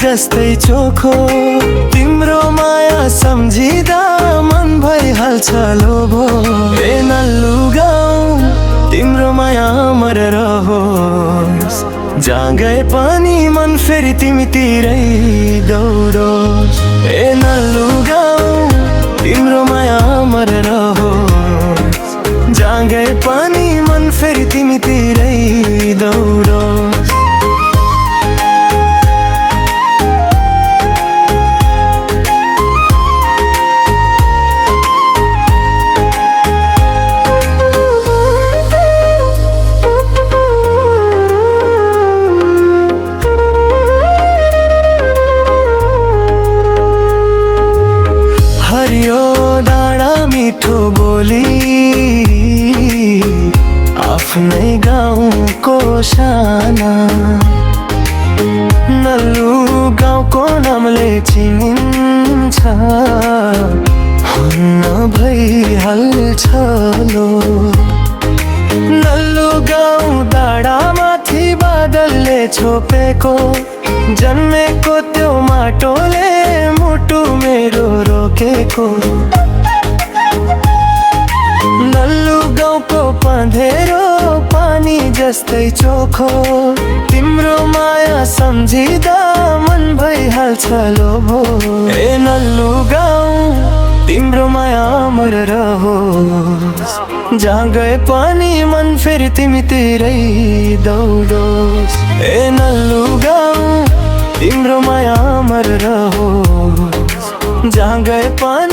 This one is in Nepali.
जस्तै चोखो। तिम्रो माया सम्झिँदा मन भइहाल्छ लोभो। ए नल्लु गाउँ तिम्रो माया अमर रहोस्, जहाँ गए पनि मन फेरि तिमीतिरै दौडोस्। ए नल्लु गाउँ तिम्रो माया अमर रहोस्, जहाँ गए पनि मन फेरि तिमीतिरै दौडोस्। हरियो डाँडा मिठो बोली, आफ्नै गाउँको साना। नल्लु गाउँको नामले चिनिन्छ, हुन्न भइहाल्छ लो। नल्लु गाउँ डाँडामाथि बादलले छोपेको, जन्मेको त्यो माटोले मुटु मेरो रोकेको। नल्लु गाउँको पँधेरो पानी जस्तै चोखो। तिम्रो माया सम्झिँदा मन भइहाल्छ लोभो। ए नल्लु गाउँ तिम्रो माया अमर रहोस्, जहाँ गए पनि मन फेरि तिमीतिरै दौडोस्। ए नल्लु गाउँ तिम्रो माया अमर रहोस्, जहाँ गए पनि